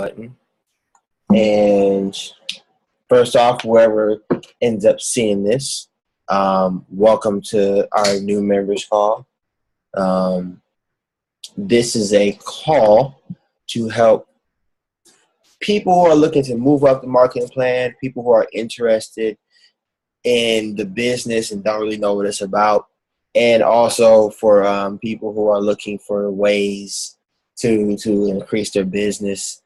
button. And first off, whoever ends up seeing this, welcome to our new members call. This is a call to help people who are looking to move up the marketing plan, people who are interested in the business and don't really know what it's about, and also for people who are looking for ways to increase their business.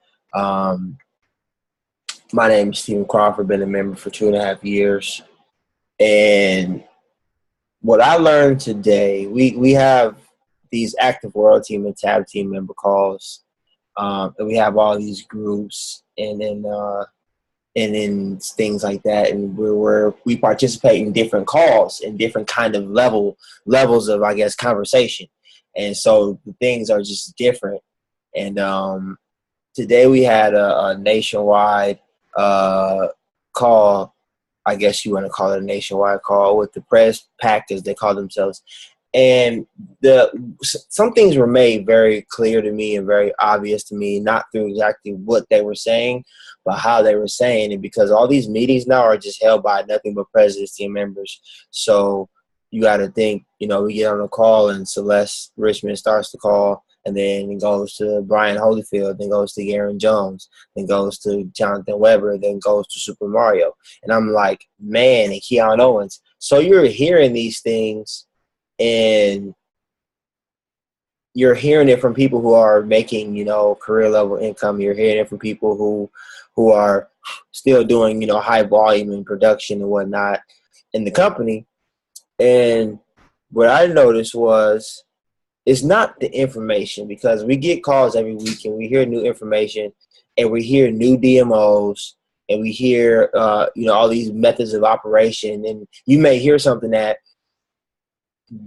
My name is Stephen Crawford, been a member for 2.5 years. And what I learned today, we have these active world team and tab team member calls. And we have all these groups and then things like that. And we participate in different calls and different kind of levels of, I guess, conversation. And so the things are just different. And today we had a nationwide call. I guess you want to call it a nationwide call with the press pack, as they call themselves. And some things were made very clear to me and very obvious to me, not through exactly what they were saying, but how they were saying it, because all these meetings now are just held by nothing but presidents and members. So you got to think, we get on a call and Celeste Richmond starts the call, and then it goes to Brian Holyfield, then goes to Aaron Jones, then goes to Jonathan Weber, then goes to Super Mario. And I'm like, man, and Keon Owens. So you're hearing these things, and you're hearing it from people who are making, career level income. You're hearing it from people who are still doing, high volume in production and whatnot in the company. And what I noticed was, it's not the information, because we get calls every week and we hear new information and we hear new DMOs and we hear, all these methods of operation. And you may hear something that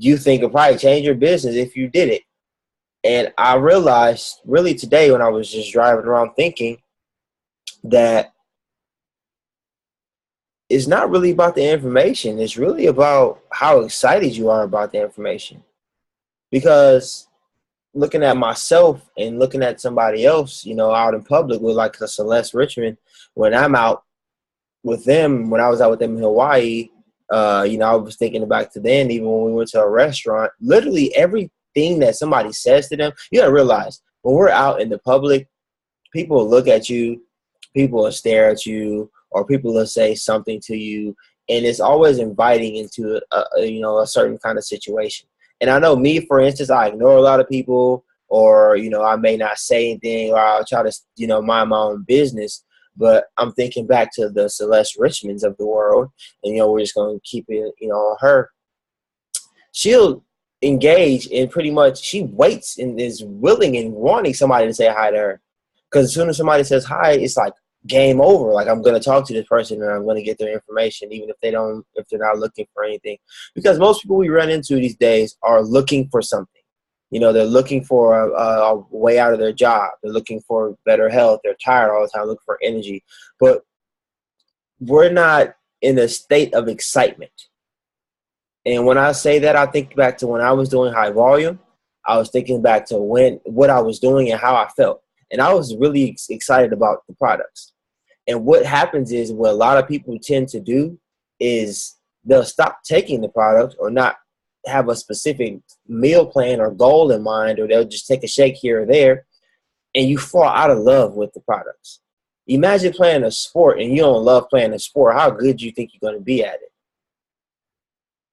you think would probably change your business if you did it. And I realized really today, when I was just driving around, thinking that it's not really about the information. It's really about how excited you are about the information. Because looking at myself and looking at somebody else, out in public with like a Celeste Richmond, when I'm out with them, when I was out with them in Hawaii, I was thinking back to then, even when we went to a restaurant, literally everything that somebody says to them, you gotta realize, when we're out in the public, people will look at you, people will stare at you, or people will say something to you, and it's always inviting into a certain kind of situation. And I know me, for instance, I ignore a lot of people, or, I may not say anything, or I'll try to, mind my own business. But I'm thinking back to the Celeste Richmonds of the world, and, we're just going to keep it, her. She'll engage in pretty much, she waits and is willing and wanting somebody to say hi to her. Because as soon as somebody says hi, it's like game over. Like, I'm going to talk to this person and I'm going to get their information, even if they're not looking for anything. Because most people we run into these days are looking for something. They're looking for a way out of their job. They're looking for better health. They're tired all the time, looking for energy. But we're not in a state of excitement. And when I say that, I think back to when I was doing high volume. I was thinking back to what I was doing and how I felt. And I was really excited about the products. And what happens is, what a lot of people tend to do is they'll stop taking the product, or not have a specific meal plan or goal in mind, or they'll just take a shake here or there, and you fall out of love with the products. Imagine playing a sport and you don't love playing a sport. How good do you think you're going to be at it?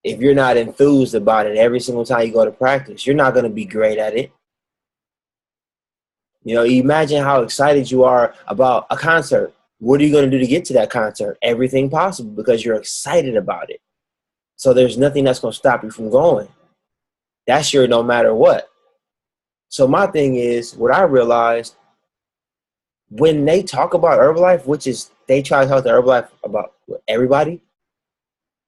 If you're not enthused about it every single time you go to practice, you're not going to be great at it. Imagine how excited you are about a concert. What are you going to do to get to that concert? Everything possible, because you're excited about it. So there's nothing that's going to stop you from going. That's your no matter what. So my thing is, what I realized, when they talk about Herbalife, which is they try to talk to Herbalife about everybody,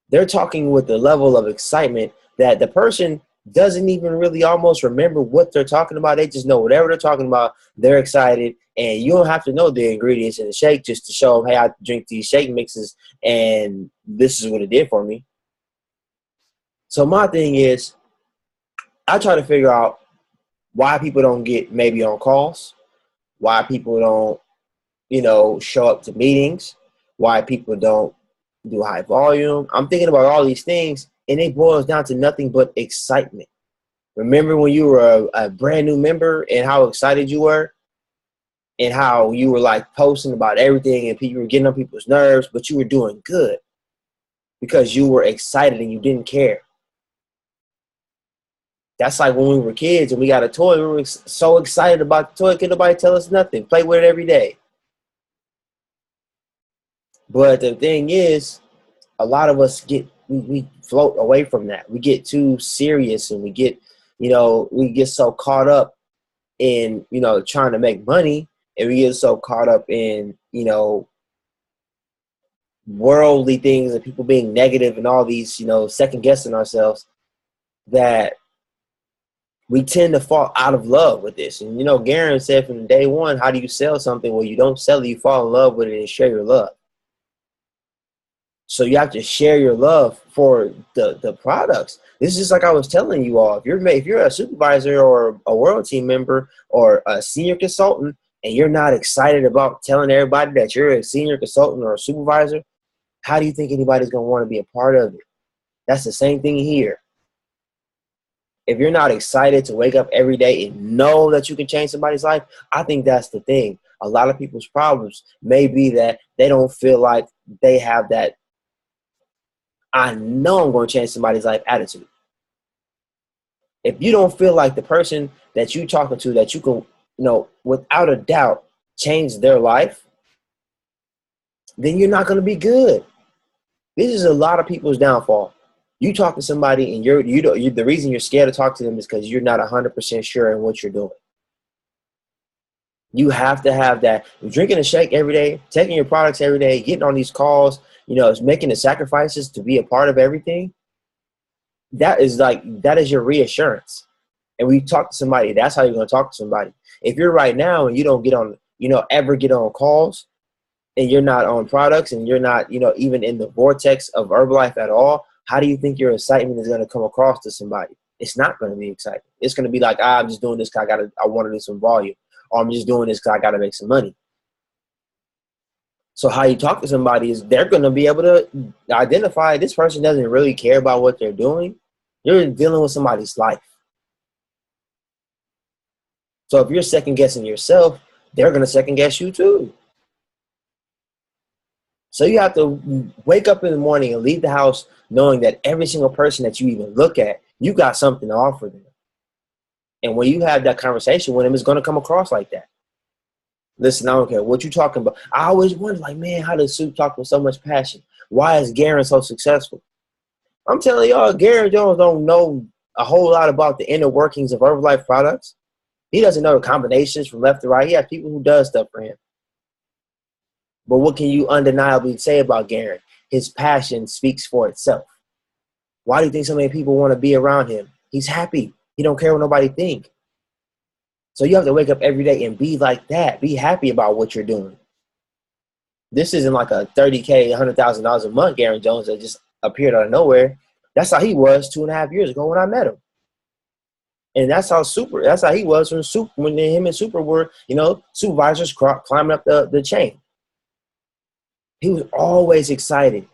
they're talking with the level of excitement that the person doesn't even really almost remember what they're talking about. They just know whatever they're talking about, they're excited. And you don't have to know the ingredients in the shake just to show them, hey, I drink these shake mixes and this is what it did for me. So my thing is, I try to figure out why people don't get maybe on calls, why people don't show up to meetings, why people don't do high volume. I'm thinking about all these things, and it boils down to nothing but excitement. Remember when you were a brand new member and how excited you were and how you were like posting about everything and you were getting on people's nerves, but you were doing good because you were excited and you didn't care. That's like when we were kids and we got a toy. We were so excited about the toy. Could nobody tell us nothing? Play with it every day. But the thing is, a lot of us we float away from that. We get too serious and we get so caught up in, trying to make money, and we get so caught up in, worldly things and people being negative and all these, second guessing ourselves, that we tend to fall out of love with this. And, Garen said from day one, how do you sell something? Well, you don't sell it, you fall in love with it and share your love. So you have to share your love for the products. This is just like I was telling you all. If you're a supervisor or a world team member or a senior consultant and you're not excited about telling everybody that you're a senior consultant or a supervisor, how do you think anybody's going to want to be a part of it? That's the same thing here. If you're not excited to wake up every day and know that you can change somebody's life, I think that's the thing. A lot of people's problems may be that they don't feel like they have that I know I'm going to change somebody's life attitude. If you don't feel like the person that you're talking to, that you can, without a doubt, change their life, then you're not going to be good. This is a lot of people's downfall. You talk to somebody and the reason you're scared to talk to them is because you're not 100% sure in what you're doing. You have to have that. You're drinking a shake every day, taking your products every day, getting on these calls, making the sacrifices to be a part of everything. That is your reassurance. And we talk to somebody, that's how you're going to talk to somebody. If you're right now and you don't get on, ever get on calls, and you're not on products and you're not, even in the vortex of Herbalife at all, how do you think your excitement is going to come across to somebody? It's not going to be exciting. It's going to be like, I'm just doing this because I want to do some volume. Or I'm just doing this because I got to make some money. So how you talk to somebody is they're going to be able to identify this person doesn't really care about what they're doing. You're dealing with somebody's life. So if you're second guessing yourself, they're going to second guess you too. So you have to wake up in the morning and leave the house knowing that every single person that you even look at, you got something to offer them. And when you have that conversation with them, it's going to come across like that. Listen, I don't care what you're talking about. I always wonder, like, man, how does Soup talk with so much passion? Why is Garen so successful? I'm telling y'all, Garen Jones don't know a whole lot about the inner workings of Herbalife products. He doesn't know the combinations from left to right. He has people who does stuff for him. But what can you undeniably say about Garen? His passion speaks for itself. Why do you think so many people want to be around him? He's happy. He don't care what nobody think. So you have to wake up every day and be like that. Be happy about what you're doing. This isn't like a $30K, $100,000 a month Garen Jones that just appeared out of nowhere. That's how he was 2.5 years ago when I met him. And that's how he was when him and Super were, supervisors climbing up the chain. He was always excited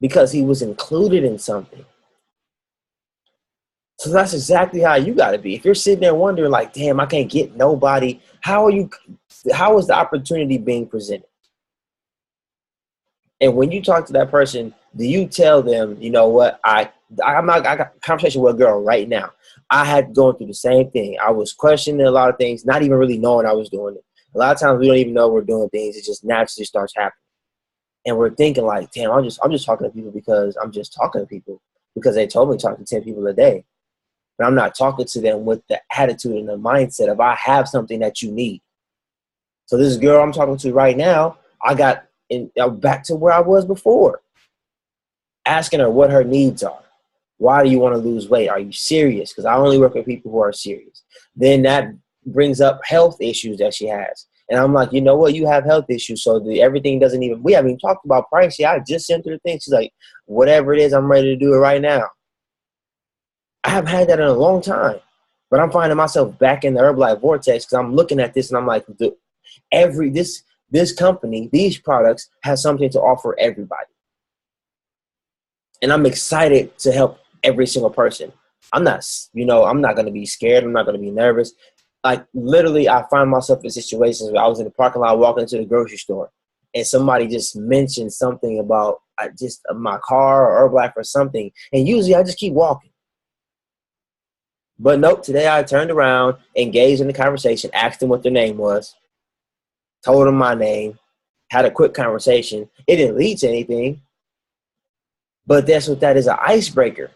because he was included in something. So that's exactly how you got to be. If you're sitting there wondering, like, damn, I can't get nobody, how is the opportunity being presented? And when you talk to that person, do you tell them, you know what, I got a conversation with a girl right now. I had going through the same thing. I was questioning a lot of things, not even really knowing I was doing it. A lot of times we don't even know we're doing things. It just naturally starts happening. And we're thinking like, damn, I'm just talking to people because I'm just talking to people because they told me to talk to 10 people a day. But I'm not talking to them with the attitude and the mindset of I have something that you need. So this girl I'm talking to right now, I got back to where I was before. Asking her what her needs are. Why do you want to lose weight? Are you serious? Because I only work with people who are serious. Then that brings up health issues that she has. And I'm like, you know what? You have health issues. So everything doesn't even, we haven't even talked about price yet. I just sent her the thing. She's like, whatever it is, I'm ready to do it right now. I haven't had that in a long time. But I'm finding myself back in the Herbalife vortex because I'm looking at this and I'm like, This company, these products have something to offer everybody. And I'm excited to help every single person. I'm not going to be scared. I'm not going to be nervous. Like literally, I find myself in situations where I was in the parking lot walking into the grocery store and somebody just mentioned something about my car or Herbalife or something. And usually I just keep walking. But nope, today I turned around, engaged in the conversation, asked them what their name was, told them my name, had a quick conversation. It didn't lead to anything, but that's what that is, an icebreaker.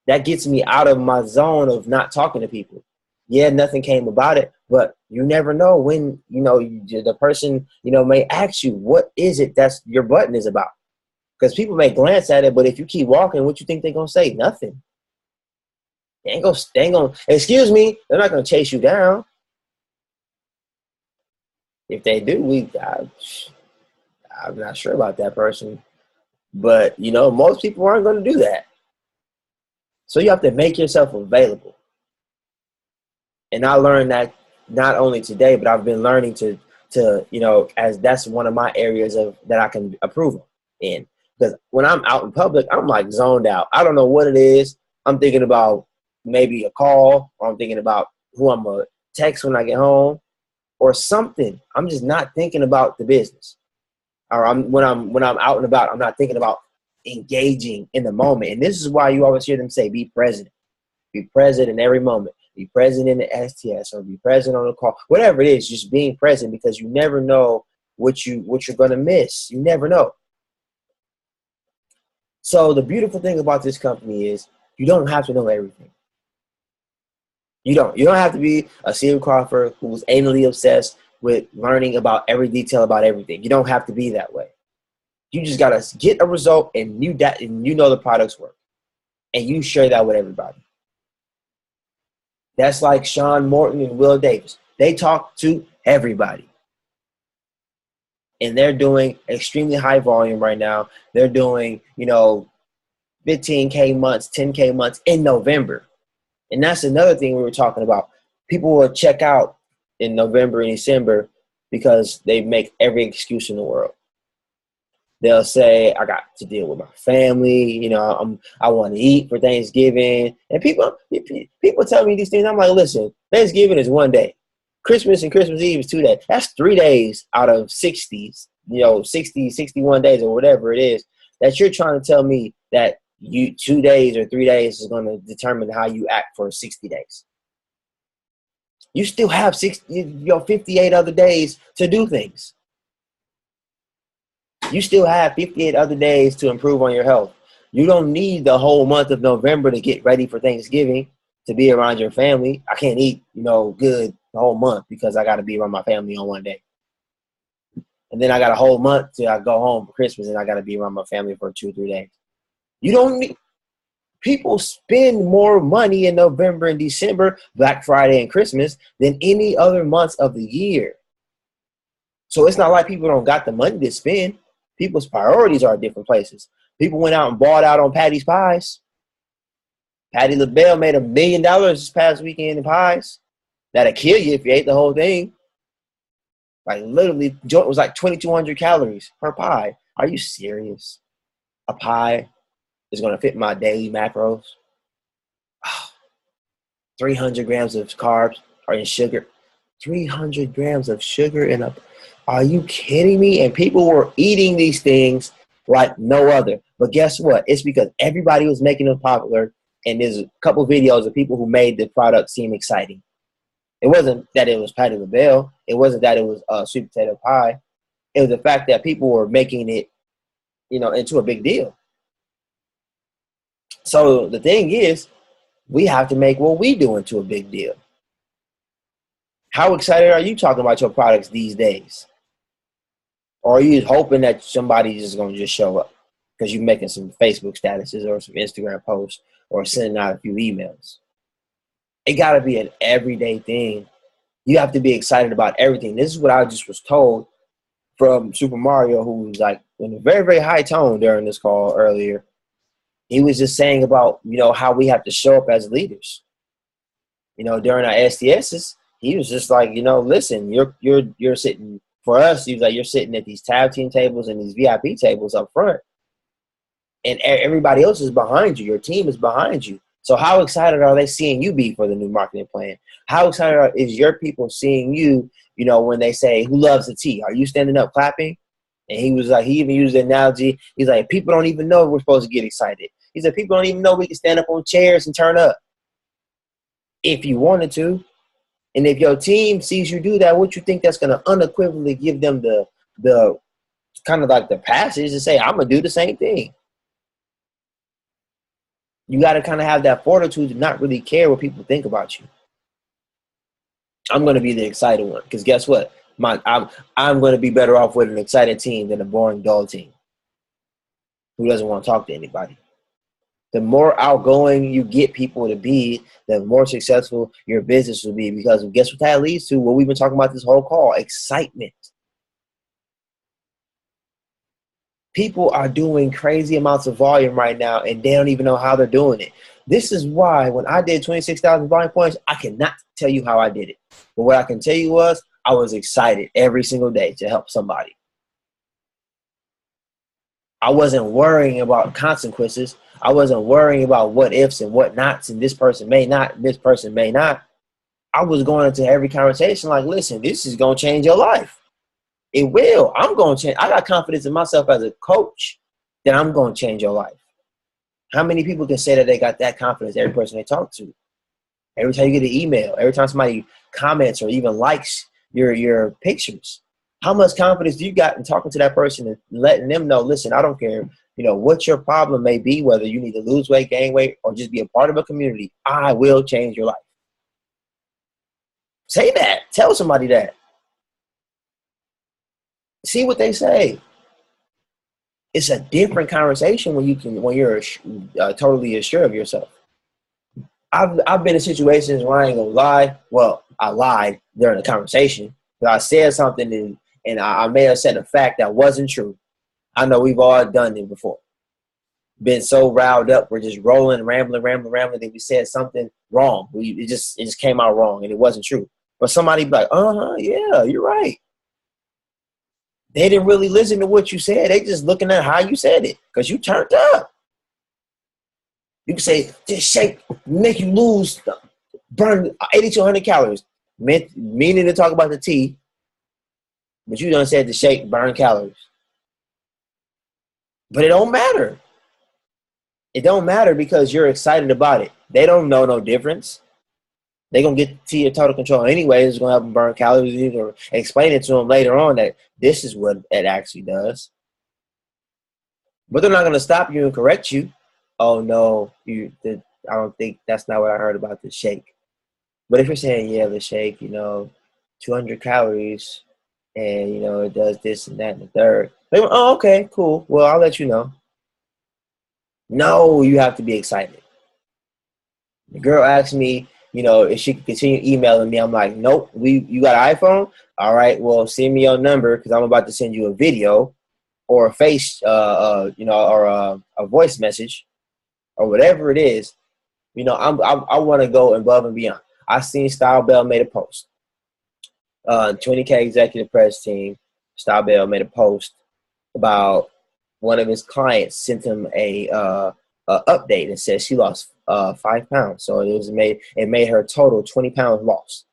That gets me out of my zone of not talking to people. Yeah, nothing came about it, but you never know when, the person, may ask you, what is it that's your button is about? Because people may glance at it, but if you keep walking, what you think they're going to say? Nothing. They ain't gonna, excuse me, they're not going to chase you down. If they do, I'm not sure about that person. But, most people aren't going to do that. So you have to make yourself available. And I learned that not only today, but I've been learning to as that's one of my areas that I can improve in. Because when I'm out in public, I'm like zoned out. I don't know what it is. I'm thinking about maybe a call, or I'm thinking about who I'm going to text when I get home or something. I'm just not thinking about the business. Or when I'm out and about, I'm not thinking about engaging in the moment. And this is why you always hear them say, be present. Be present in every moment. Be present in the STS or be present on the call. Whatever it is, just being present, because you never know what you're going to miss. You never know. So the beautiful thing about this company is you don't have to know everything. You don't have to be a serial Crawford who's anally obsessed with learning about every detail about everything. You don't have to be that way. You just got to get a result and you know the products work. And you share that with everybody. That's like Sean Morton and Will Davis. They talk to everybody. And they're doing extremely high volume right now. They're doing, 15K months, 10K months in November. And that's another thing we were talking about. People will check out in November and December because they make every excuse in the world. They'll say, I got to deal with my family. I want to eat for Thanksgiving. And people tell me these things. I'm like, listen, Thanksgiving is one day. Christmas and Christmas Eve is 2 days. That's 3 days out of 60, 61 days or whatever it is that you're trying to tell me that 2 days or 3 days is going to determine how you act for 60 days. You still have 58 other days to do things. You still have 58 other days to improve on your health. You don't need the whole month of November to get ready for Thanksgiving, to be around your family. I can't eat, good the whole month because I got to be around my family on one day. And then I got a whole month till I go home for Christmas and I got to be around my family for 2 or 3 days. You don't need, people spend more money in November and December, Black Friday and Christmas, than any other months of the year. So it's not like people don't got the money to spend. People's priorities are at different places. People went out and bought out on Patty's Pies. Patti LaBelle made $1 million this past weekend in pies. That'll kill you if you ate the whole thing. Like literally, it was like 2,200 calories per pie. Are you serious? A pie is going to fit my daily macros. 300 grams of carbs or in sugar. 300 grams of sugar in a. Are you kidding me? And people were eating these things like no other. But guess what? It's because everybody was making them popular. And there's a couple videos of people who made the product seem exciting. It wasn't that it was Patti LaBelle. It wasn't that it was sweet potato pie. It was the fact that people were making it, into a big deal. So the thing is, we have to make what we do into a big deal. How excited are you talking about your products these days? Or are you hoping that somebody's just going to just show up because you're making some Facebook statuses or some Instagram posts or sending out a few emails? It got to be an everyday thing. You have to be excited about everything. This is what I just was told from Super Mario, who was like in a very, very high tone during this call earlier. He was just saying about, how we have to show up as leaders. During our STSs, he was just like, listen, you're sitting for us. He was like, you're sitting at these tab team tables and these VIP tables up front, and everybody else is behind you. Your team is behind you. So how excited are they seeing you be for the new marketing plan? How excited is your people seeing you? When they say, "Who loves the tea?" Are you standing up clapping? And he was like, he even used the analogy. He's like, people don't even know we're supposed to get excited. He said, people don't even know we can stand up on chairs and turn up if you wanted to. And if your team sees you do that, what you think that's going to unequivocally give them the kind of like the passage to say, I'm going to do the same thing. You got to kind of have that fortitude to not really care what people think about you. I'm going to be the excited one because guess what? I'm going to be better off with an excited team than a boring, dull team who doesn't want to talk to anybody. The more outgoing you get people to be, the more successful your business will be, because guess what that leads to? What we've been talking about this whole call, excitement. People are doing crazy amounts of volume right now, and they don't even know how they're doing it. This is why when I did 26,000 volume points, I cannot tell you how I did it. But what I can tell you was I was excited every single day to help somebody. I wasn't worrying about consequences. I wasn't worrying about what ifs and what nots, and this person may not, this person may not. I was going into every conversation like, listen, this is going to change your life. It will. I'm going to change. I got confidence in myself as a coach that I'm going to change your life. How many people can say that they got that confidence every person they talk to? Every time you get an email, every time somebody comments or even likes your pictures, how much confidence do you got in talking to that person and letting them know, listen, I don't care, what your problem may be, whether you need to lose weight, gain weight, or just be a part of a community, I will change your life. Say that. Tell somebody that. See what they say. It's a different conversation when you're totally assured of yourself. I've been in situations where I ain't gonna lie. Well, I lied during the conversation, but I said something and I may have said a fact that wasn't true. I know we've all done it before. Been so riled up, we're just rolling, rambling, that we said something wrong. It just came out wrong and it wasn't true. But somebody be like, yeah, you're right. They didn't really listen to what you said. They just looking at how you said it because you turned up. You can say, this shake make you lose, burn 80 to 100 calories. Meaning to talk about the tea, but you done said the shake burn calories. But it don't matter. It don't matter because you're excited about it. They don't know no difference. They're going to get to your total control anyway. It's going to help them burn calories. You can explain it to them later on that this is what it actually does. But they're not going to stop you and correct you. Oh, no, I don't think that's not what I heard about the shake. But if you're saying, yeah, the shake, 200 calories, and, it does this and that and the third. They went, oh, okay, cool. Well, I'll let you know. No, you have to be excited. The girl asked me, if she could continue emailing me. I'm like, nope, you got an iPhone? All right, well, send me your number because I'm about to send you a video or a face, or a voice message or whatever it is. I want to go above and beyond. I seen Style Bell made a post. 20K executive press team, Style Bell made a post about one of his clients sent him a update and said she lost 5 pounds. So it made her total 20 pounds lost.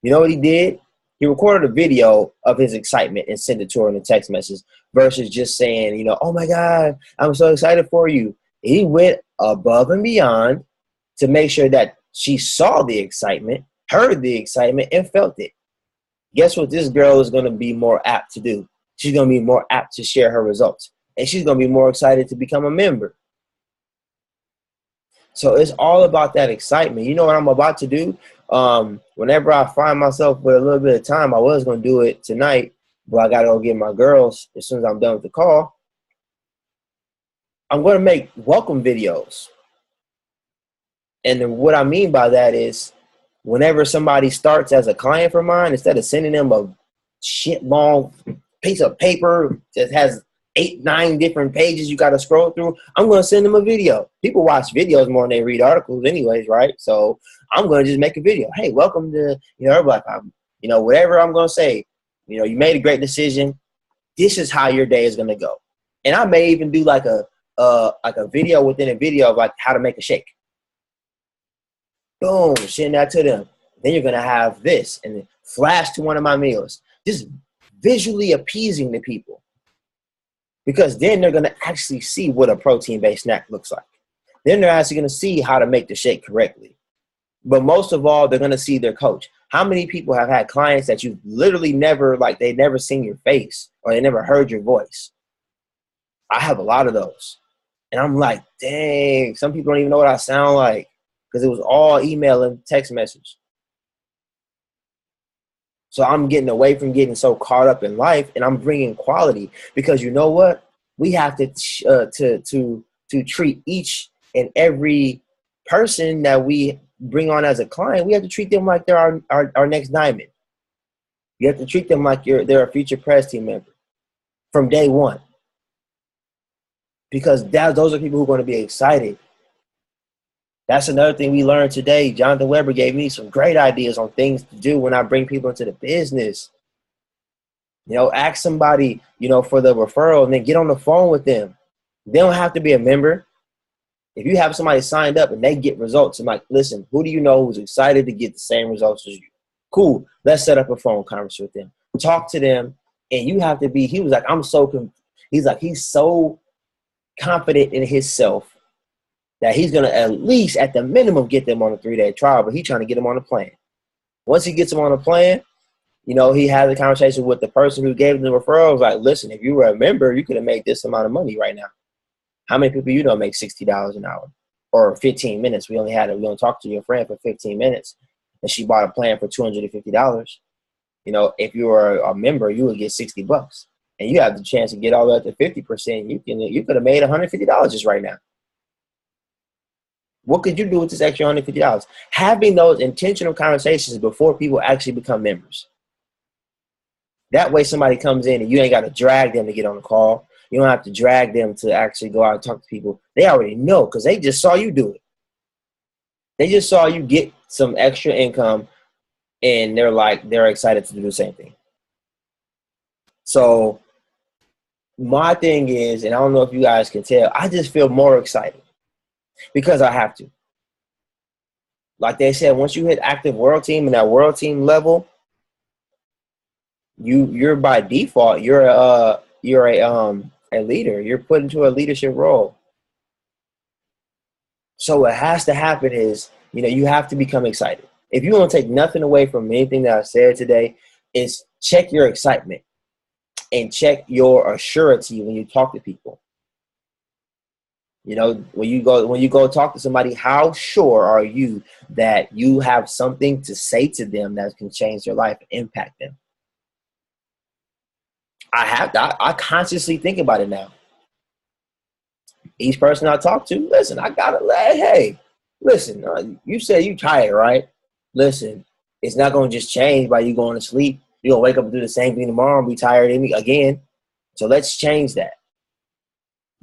You know what he did? He recorded a video of his excitement and sent it to her in a text message versus just saying, oh my God, I'm so excited for you. He went above and beyond to make sure that she saw the excitement, heard the excitement, and felt it. Guess what this girl is going to be more apt to do? She's going to be more apt to share her results. And she's going to be more excited to become a member. So it's all about that excitement. You know what I'm about to do? Whenever I find myself with a little bit of time, I was going to do it tonight, but I got to go get my girls as soon as I'm done with the call. I'm going to make welcome videos. And then what I mean by that is whenever somebody starts as a client for mine, instead of sending them a shit long piece of paper that has 8, 9 different pages you got to scroll through. I'm going to send them a video. People watch videos more than they read articles anyways, right? So I'm going to just make a video. Hey, welcome to, Herbalife. Whatever I'm going to say, you made a great decision. This is how your day is going to go. And I may even do like a video within a video of like how to make a shake. Boom, send that to them. Then you're going to have this and then flash to one of my meals. Just visually appeasing the people. Because then they're going to actually see what a protein-based snack looks like. Then they're actually going to see how to make the shake correctly. But most of all, they're going to see their coach. How many people have had clients that you've literally never, they never seen your face or they never heard your voice? I have a lot of those. And I'm like, dang, some people don't even know what I sound like because it was all email and text message. So I'm getting away from getting so caught up in life, and I'm bringing quality because you know what? We have to treat each and every person that we bring on as a client. We have to treat them like they're our next diamond. You have to treat them like they're a future press team member from day one, because those are people who are going to be excited. That's another thing we learned today. Jonathan Weber gave me some great ideas on things to do when I bring people into the business. Ask somebody, for the referral and then get on the phone with them. They don't have to be a member. If you have somebody signed up and they get results, I'm like, listen, who do you know who's excited to get the same results as you? Cool. Let's set up a phone conversation with them. Talk to them. And you have to be, he was like, he's so confident in himself that he's going to at least at the minimum get them on a 3-day trial, but he's trying to get them on a plan. Once he gets them on a plan, he has a conversation with the person who gave him the referral. Like, listen, if you were a member, you could have made this amount of money right now. How many people make $60 an hour or 15 minutes? We only talked to your friend for 15 minutes and she bought a plan for $250. If you were a member, you would get $60 and you have the chance to get all the way up to 50%. You could have made $150 just right now. What could you do with this extra $150? Having those intentional conversations before people actually become members. That way somebody comes in and you ain't got to drag them to get on the call. You don't have to drag them to actually go out and talk to people. They already know because they just saw you do it. They just saw you get some extra income and they're excited to do the same thing. So my thing is, and I don't know if you guys can tell, I just feel more excited. Because I have to. Like they said, once you hit active world team and that world team level, you're by default, you're a leader. You're put into a leadership role. So what has to happen is, you have to become excited. If you want to take nothing away from anything that I said today, is check your excitement and check your assurity when you talk to people. When you go talk to somebody, how sure are you that you have something to say to them that can change their life and impact them? I consciously think about it now. Each person I talk to, listen, hey, listen, you say you tired, right? Listen, it's not going to just change by you going to sleep. You're going to wake up and do the same thing tomorrow and be tired again. So let's change that.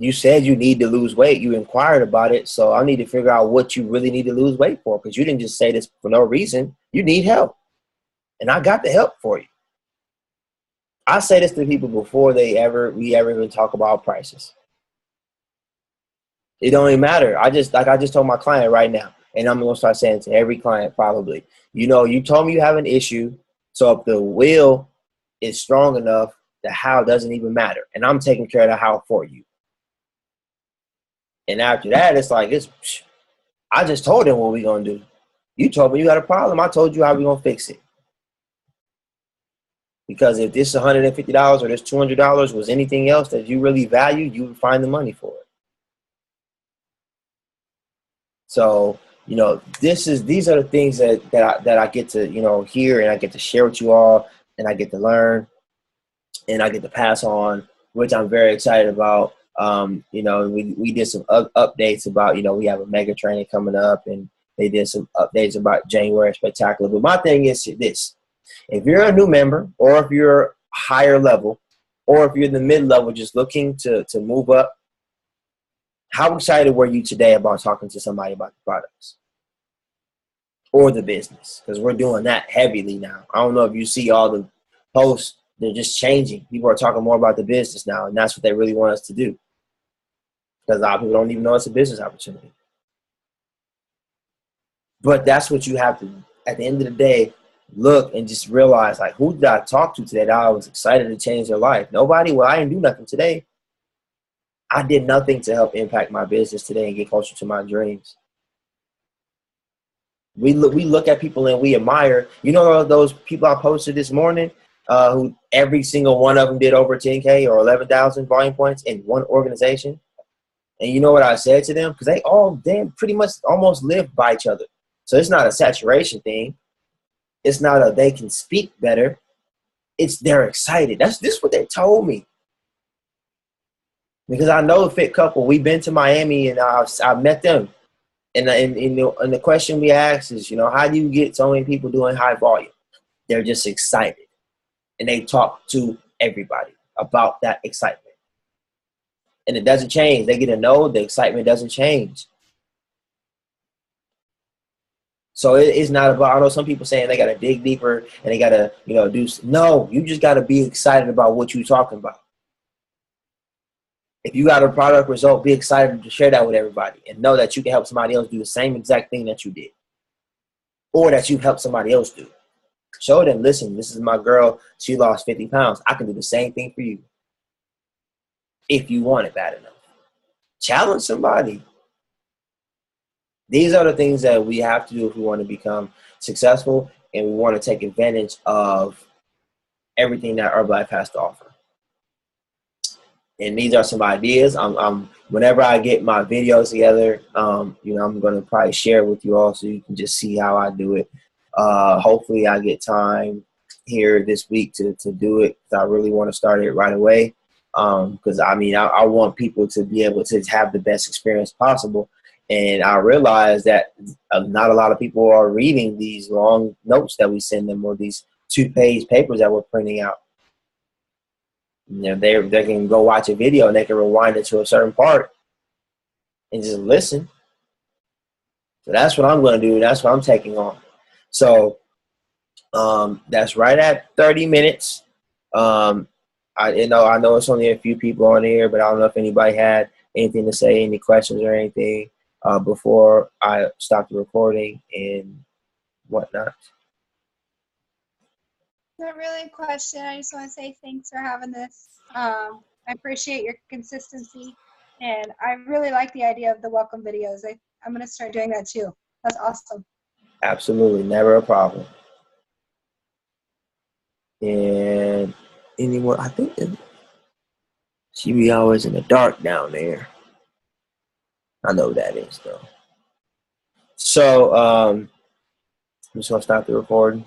You said you need to lose weight. You inquired about it. So I need to figure out what you really need to lose weight for, because you didn't just say this for no reason. You need help. And I got the help for you. I say this to people before we ever even talk about prices. It don't even matter. I just told my client right now, and I'm going to start saying to every client probably, you told me you have an issue. So if the will is strong enough, the how doesn't even matter. And I'm taking care of the how for you. And after that, I just told him what we're going to do. You told me you got a problem. I told you how we're going to fix it. Because if this $150 or this $200 was anything else that you really value, you would find the money for it. So, these are the things that I get to, hear, and I get to share with you all, and I get to learn, and I get to pass on, which I'm very excited about. We did some updates about, we have a mega training coming up, and they did some updates about January Spectacular. But my thing is this: if you're a new member, or if you're higher level, or if you're in the mid-level just looking to move up, how excited were you today about talking to somebody about the products or the business? Because we're doing that heavily now. I don't know if you see all the posts, they're just changing. People are talking more about the business now, and that's what they really want us to do. Because a lot of people don't even know it's a business opportunity. But that's what you have to, at the end of the day, look and just realize, like, who did I talk to today that I was excited to change their life? Nobody. Well, I didn't do nothing today. I did nothing to help impact my business today and get closer to my dreams. We look at people and we admire. You know those people I posted this morning who every single one of them did over 10K or 11,000 volume points in one organization? And you know what I said to them? Because they all pretty much almost live by each other. So it's not a saturation thing. It's not a they can speak better. It's they're excited. This is what they told me. Because I know a fit couple. We've been to Miami and I've met them. And the question we ask is, how do you get so many people doing high volume? They're just excited. And they talk to everybody about that excitement. And it doesn't change. They get to know the excitement doesn't change. So it's not about, I know some people saying they got to dig deeper and they got to, do. No, you just got to be excited about what you're talking about. If you got a product result, be excited to share that with everybody and know that you can help somebody else do the same exact thing that you did or that you helped somebody else do. Show them, listen, this is my girl. She lost 50 pounds. I can do the same thing for you if you want it bad enough. Challenge somebody. These are the things that we have to do if we want to become successful and we want to take advantage of everything that Herbalife has to offer. And these are some ideas. Whenever I get my videos together, I'm going to probably share with you all so you can just see how I do it. Hopefully I get time here this week to do it. I really want to start it right away. Because I want people to be able to have the best experience possible. And I realize that not a lot of people are reading these long notes that we send them or these 2-page papers that we're printing out. They can go watch a video and they can rewind it to a certain part and just listen. So that's what I'm going to do. That's what I'm taking on. So that's right at 30 minutes. I know it's only a few people on here, but I don't know if anybody had anything to say, any questions or anything before I stop the recording and whatnot. Not really a question. I just want to say thanks for having this. I appreciate your consistency, and I really like the idea of the welcome videos. I'm going to start doing that too. That's awesome. Absolutely. Never a problem. And anyone, I think she be always in the dark down there. I know that is though. So I'm just gonna stop the recording.